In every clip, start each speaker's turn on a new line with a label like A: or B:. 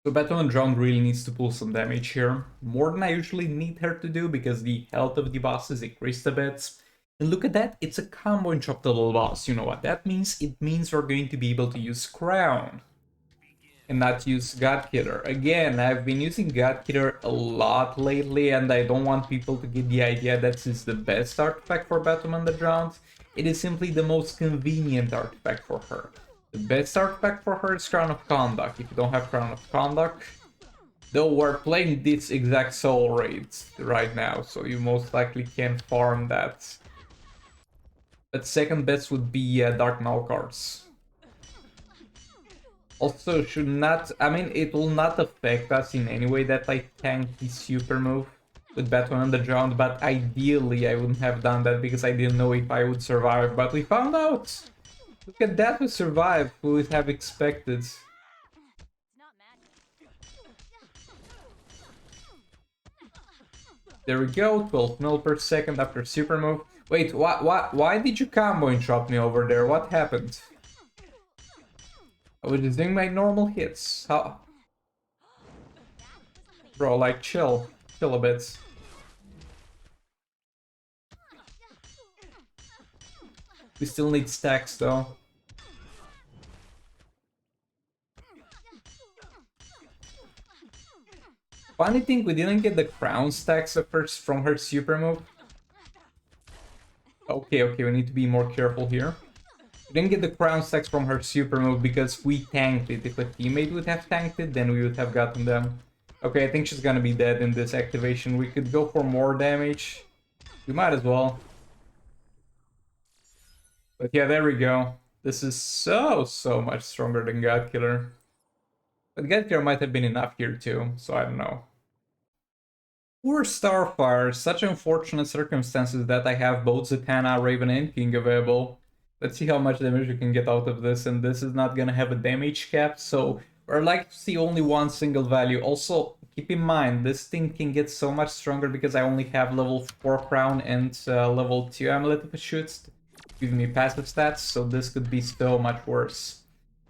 A: So Batman Drowned really needs to pull some damage here, more than I usually need her to do because the health of the boss is increased a bit. And look at that, it's a combo and chop the little boss. You know what that means? It means we're going to be able to use Crown and not use Godkiller. Again, I've been using Godkiller a lot lately, and I don't want people to get the idea that this is the best artifact for Batman the Drowned. It is simply the most convenient artifact for her. The best artifact for her is Crown of Conduct. If you don't have Crown of Conduct, though we're playing this exact soul raid right now, so you most likely can farm that. But second best would be Dark Null cards. Also, should not, I mean, it will not affect us in any way that I tank the super move with Batman and the Drowned, but ideally I wouldn't have done that because I didn't know if I would survive, but we found out! Look at that, we survived, who would have expected? There we go, 12 mil per second after super move. Wait, why did you combo and drop me over there? What happened? I was just doing my normal hits. How? Bro, like, chill a bit. We still need stacks, though. Funny thing, we didn't get the crown stacks at first from her super move. Okay, we need to be more careful here. We didn't get the crown stacks from her super move because we tanked it. If a teammate would have tanked it, then we would have gotten them. Okay, I think she's gonna be dead in this activation. We could go for more damage. We might as well. But yeah, there we go. This is so much stronger than Godkiller. But Godkiller might have been enough here too, so I don't know. Poor Starfire, such unfortunate circumstances that I have both Zatanna, Raven, and King available. Let's see how much damage we can get out of this, and this is not gonna have a damage cap, so we're like to see only one single value. Also, keep in mind, this thing can get so much stronger because I only have level 4 crown and level 2 amulet if it shoots, giving me passive stats, so this could be so much worse.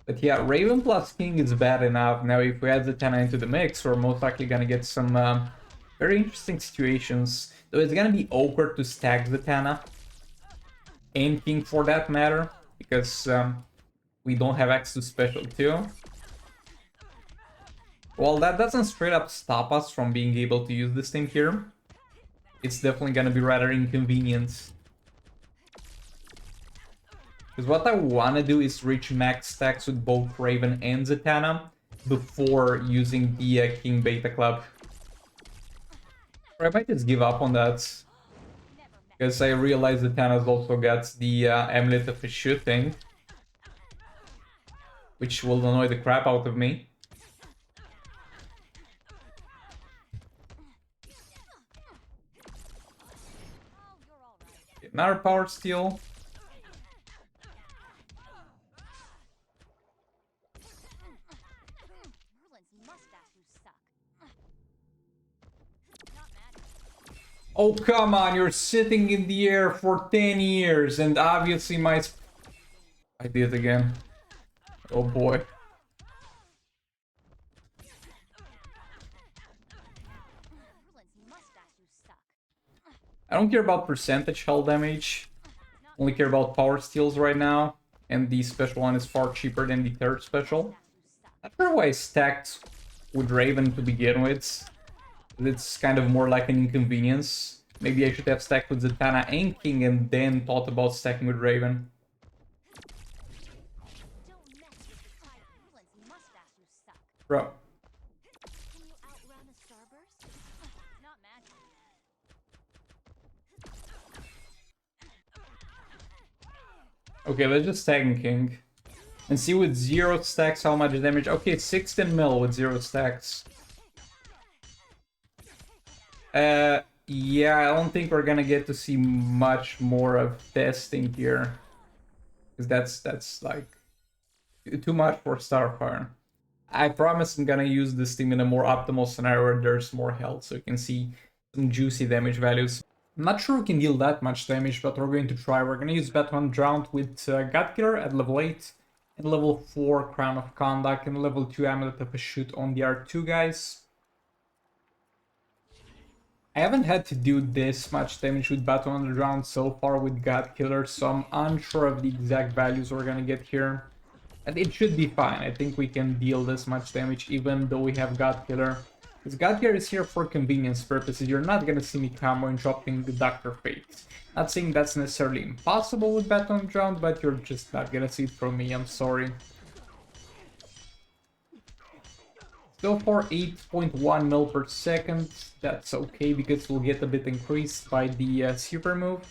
A: But yeah, Raven plus King is bad enough. Now if we add Zatanna into the mix, we're most likely gonna get some very interesting situations. Though it's gonna be awkward to stack Zatanna and King for that matter, because we don't have access to special too. Well, that doesn't straight up stop us from being able to use this thing here. It's definitely gonna be rather inconvenient. Because what I want to do is reach max stacks with both Raven and Zatanna before using the King Beta Club. Or I might just give up on that. Because I realize Zatanna's also got the Amulet of Shooting, which will annoy the crap out of me. Another power steal. Oh, come on, you're sitting in the air for 10 years, and obviously my... I did it again. Oh boy. I don't care about percentage hull damage. Only care about power steals right now. And the special one is far cheaper than the third special. Not sure why I stacked with Raven to begin with. It's kind of more like an inconvenience. Maybe I should have stacked with Zatanna and King and then thought about stacking with Raven. Bro. Okay, let's just tag King. And see with 0 stacks how much damage. Okay, 16 mil with 0 stacks. Yeah, I don't think we're gonna get to see much more of testing here. Because that's like too much for Starfire. I promise I'm gonna use this team in a more optimal scenario where there's more health, so you can see some juicy damage values. I'm not sure we can deal that much damage, but we're going to try. We're gonna use Batman Drowned with Godkiller at level 8. and level 4 Crown of Conduct, and level 2 Amulet of Shoot on the R2 guys. I haven't had to do this much damage with Battle Underground so far with Godkiller, so I'm unsure of the exact values we're gonna get here. And it should be fine. I think we can deal this much damage even though we have Godkiller. Because Godkiller is here for convenience purposes. You're not gonna see me combo and dropping the Dr. Fate. Not saying that's necessarily impossible with Battle Underground, but you're just not gonna see it from me, I'm sorry. So far 8.1 mil per second, that's okay because we'll get a bit increased by the super move.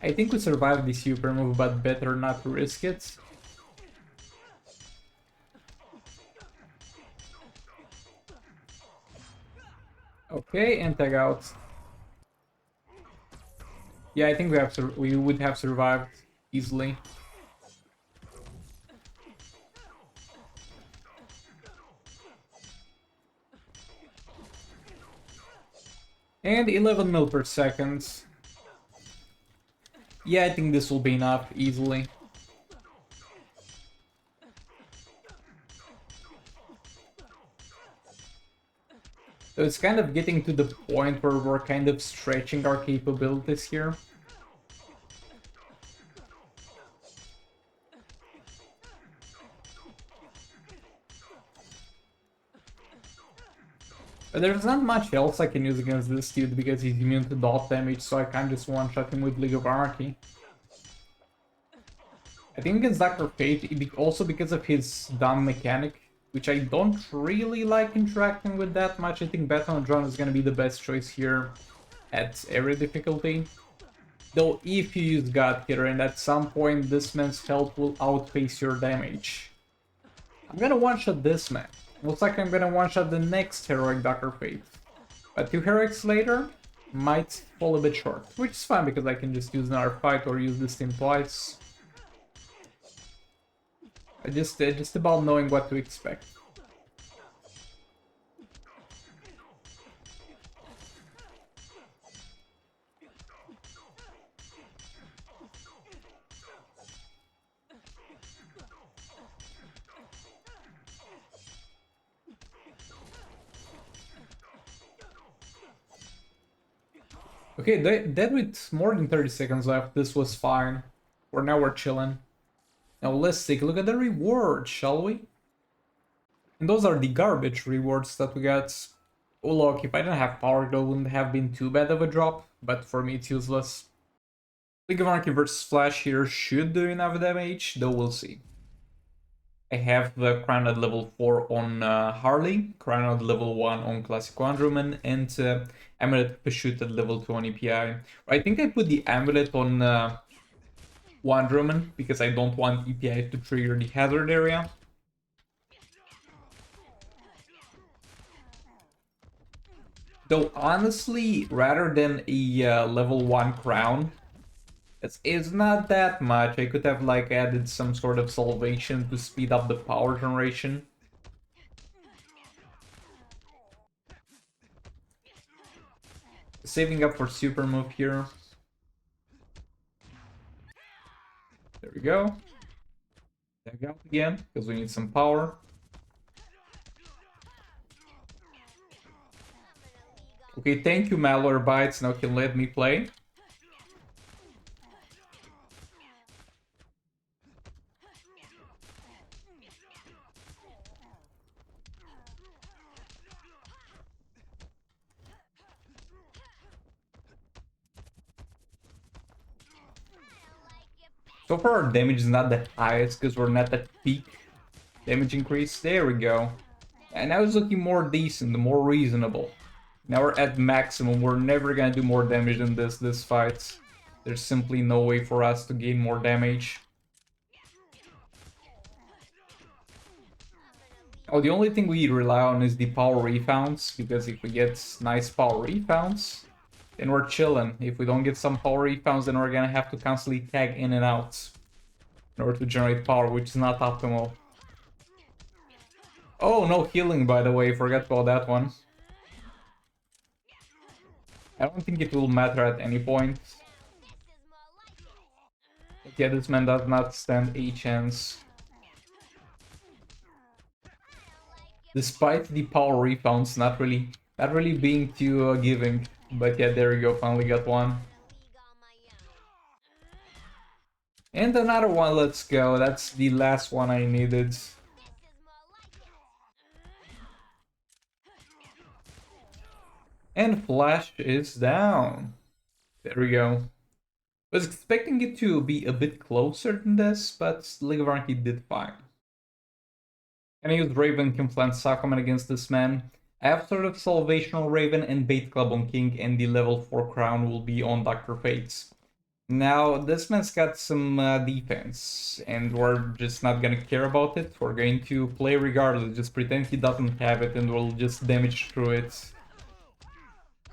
A: I think we survived the super move, but better not to risk it. Okay, and tag out. Yeah, I think we would have survived easily. And 11 mil per second. Yeah, I think this will be enough easily. So it's kind of getting to the point where we're kind of stretching our capabilities here. But there's not much else I can use against this dude because he's immune to dot damage, so I can't just one-shot him with League of Anarchy. I think against Dr. Fate, also because of his dumb mechanic, which I don't really like interacting with that much. I think Battle on Drone is gonna be the best choice here at every difficulty. Though if you use Godkiller and at some point this man's health will outpace your damage. I'm gonna one-shot this man. Looks like I'm gonna one-shot the next Heroic Dr. Fate. But 2 Heroics later, might fall a bit short. Which is fine because I can just use another fight or use this team twice. Just about knowing what to expect. Okay, dead with more than 30 seconds left. This was fine. Now we're chilling. Now let's take a look at the rewards, shall we? And those are the garbage rewards that we got. Oh look, if I didn't have power, that wouldn't have been too bad of a drop, but for me it's useless. League of Anarchy versus Flash here should do enough damage, though we'll see. I have the Crown at level 4 on Harley, Crown at level 1 on Classic Wonderman, and Amulet Pursuit at level 2 on EPI. I think I put the Amulet on Wonderman because I don't want EPI to trigger the hazard area. Though honestly, rather than a level 1 crown, it's not that much. I could have like added some sort of salvation to speed up the power generation. Saving up for super move here. There we go. Tag out again, because we need some power. Okay, thank you, Malwarebytes. Now you can let me play. So far our damage is not the highest because we're not at peak damage increase. There we go. And now it's looking more decent, more reasonable. Now we're at maximum. We're never gonna do more damage than this fight. There's simply no way for us to gain more damage. Oh, the only thing we rely on is the power refounds, because if we get nice power refounds, then we're chilling. If we don't get some power refounds, then we're gonna have to constantly tag in and out in order to generate power, which is not optimal. Oh, no healing, by the way. Forgot about that one. I don't think it will matter at any point. Yeah, this man does not stand a chance. Despite the power rebounds not really being too giving. But yeah, there you go, finally got one. And another one, let's go. That's the last one I needed. And Flash is down. There we go. Was expecting it to be a bit closer than this, but League of Anarchy did fine. And I use Raven can plant Sakuman against this man. I have sort of Salvational Raven and Bait Club on King, and the level 4 crown will be on Dr. Fates. Now, this man's got some defense, and we're just not gonna care about it. We're going to play regardless, just pretend he doesn't have it, and we'll just damage through it.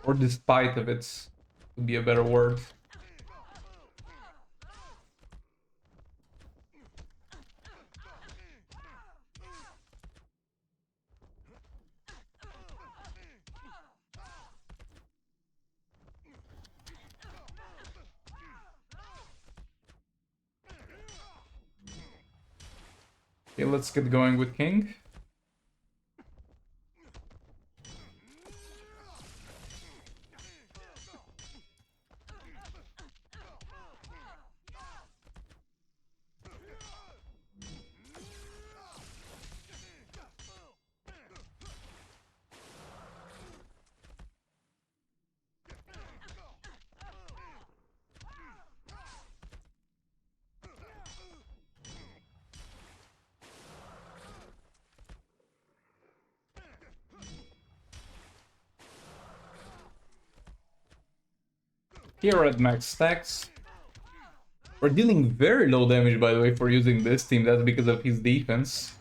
A: Or despite of it, would be a better word. Okay, let's get going with King. Here at max stacks. We're dealing very low damage, by the way, for using this team. That's because of his defense.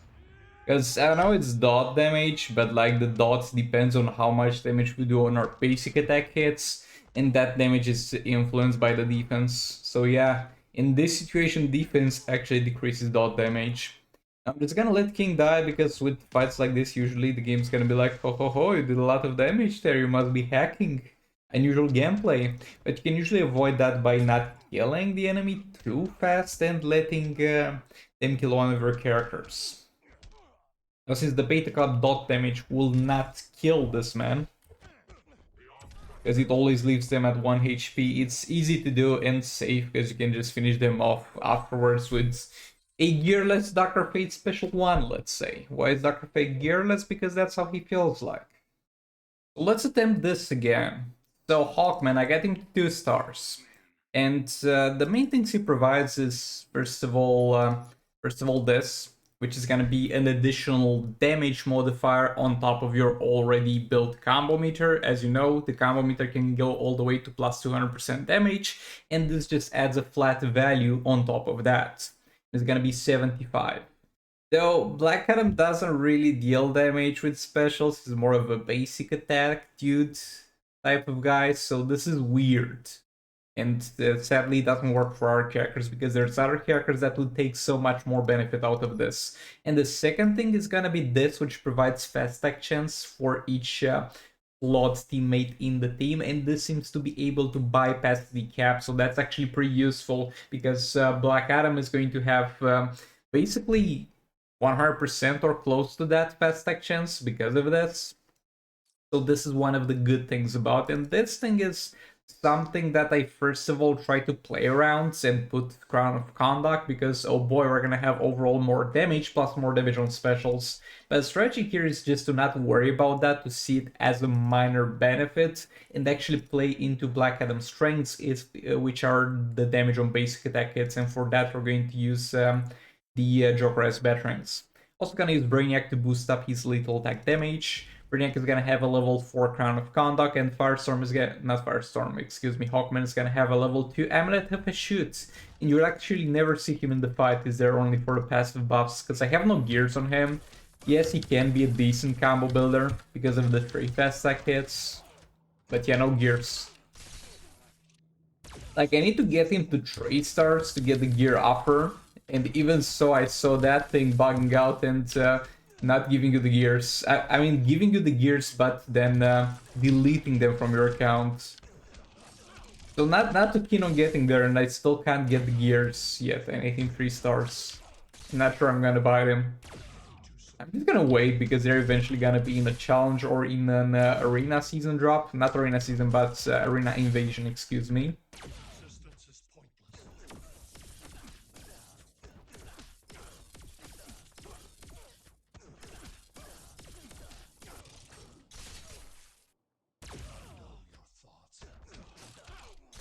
A: Because I know it's dot damage, but like the dots depends on how much damage we do on our basic attack hits, and that damage is influenced by the defense. So yeah, in this situation, defense actually decreases dot damage. I'm just gonna let King die, because with fights like this, usually the game's gonna be like, ho ho ho, you did a lot of damage there, you must be hacking. Unusual gameplay, but you can usually avoid that by not killing the enemy too fast and letting them kill one of your characters. Now, since the Beta Club dot damage will not kill this man, because it always leaves them at 1 HP, it's easy to do and safe, because you can just finish them off afterwards with a gearless Dr. Fate Special 1, let's say. Why is Dr. Fate gearless? Because that's how he feels like. So let's attempt this again. So Hawkman, I got him to 2 stars, and the main things he provides is first of all this, which is gonna be an additional damage modifier on top of your already built combo meter. As you know, the combo meter can go all the way to plus 200% damage, and this just adds a flat value on top of that. It's gonna be 75. Though Black Adam doesn't really deal damage with specials, he's more of a basic attack dude type of guy, so this is weird. And sadly, it doesn't work for our characters, because there's other characters that would take so much more benefit out of this. And the second thing is gonna be this, which provides fast tech chance for each Flawed teammate in the team, and this seems to be able to bypass the cap, so that's actually pretty useful, because Black Adam is going to have basically 100% or close to that fast tech chance because of this. So this is one of the good things about it. And this thing is something that I first of all try to play around and put Crown of Conduct, because oh boy, we're gonna have overall more damage plus more damage on specials. But the strategy here is just to not worry about that, to see it as a minor benefit and actually play into Black Adam's strengths, which are the damage on basic attack hits, and for that we're going to use the Joker as veterans. Also gonna use Brainiac to boost up his lethal attack damage. Brainiac is gonna have a level 4 Crown of Conduct, and Firestorm is Hawkman is gonna have a level 2 Amulet of a Shoot. And you'll actually never see him in the fight, he's there only for the passive buffs, because I have no gears on him. Yes, he can be a decent combo builder because of the 3 fast attack hits, but yeah, no gears. Like, I need to get him to 3 stars to get the gear offer, and even so, I saw that thing bugging out and not giving you the gears. I mean, giving you the gears, but then deleting them from your account. So not too keen on getting there, and I still can't get the gears yet. Anything 3 stars. I'm not sure I'm gonna buy them. I'm just gonna wait because they're eventually gonna be in a challenge or in an arena season drop. Not arena season, but arena invasion, excuse me.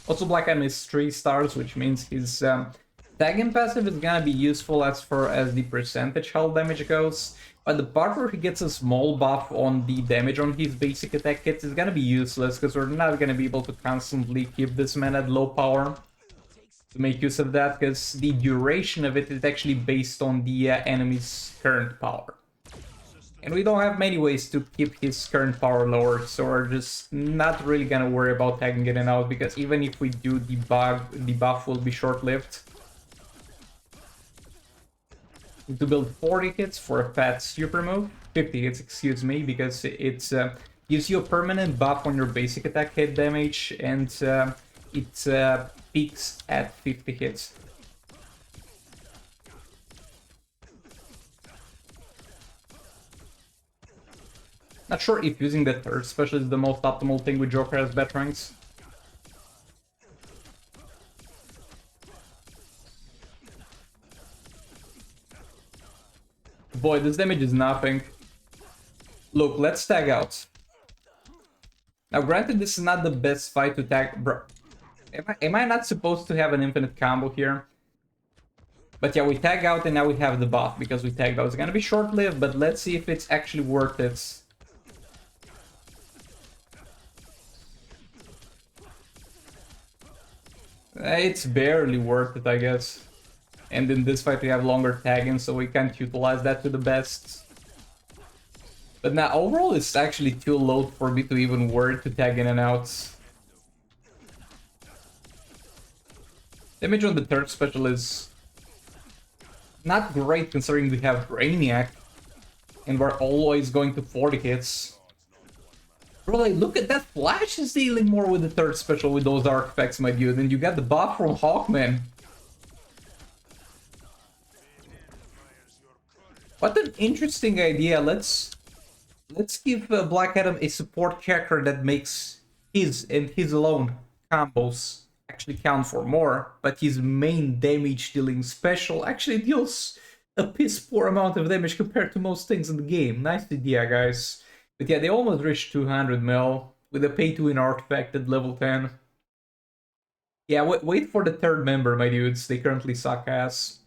A: Also, Black Adam is 3 stars, which means his tagging passive is gonna be useful as far as the percentage health damage goes. But the part where he gets a small buff on the damage on his basic attack kits is gonna be useless, because we're not gonna be able to constantly keep this man at low power to make use of that, because the duration of it is actually based on the enemy's current power. And we don't have many ways to keep his current power lower, so we're just not really gonna worry about tagging it in out, because even if we do debug, the buff will be short-lived. To build 40 hits for a fat super move, 50 hits, excuse me, because it gives you a permanent buff on your basic attack hit damage, and it peaks at 50 hits. Not sure if using the third special is the most optimal thing with Joker as bet ranks. Boy, this damage is nothing. Look, let's tag out. Now, granted, this is not the best fight to tag... Bro, am I not supposed to have an infinite combo here? But yeah, we tag out and now we have the buff because we tagged out. It's gonna be short-lived, but let's see if it's actually worth it. It's barely worth it, I guess. And in this fight we have longer tagging, so we can't utilize that to the best. But now, overall, it's actually too low for me to even worry to tag in and out. Damage on the third special is not great considering we have Brainiac. And we're always going to 40 hits. Bro, like, look at that, Flash is dealing more with the third special with those artifacts, my dude. And you got the buff from Hawkman. What an interesting idea. Let's give Black Adam a support character that makes his and his alone combos actually count for more, but his main damage dealing special actually deals a piss poor amount of damage compared to most things in the game. Nice idea, guys. But yeah, they almost reached 200 mil with a pay-to-win artifact at level 10. Yeah, wait for the third member, my dudes. They currently suck ass.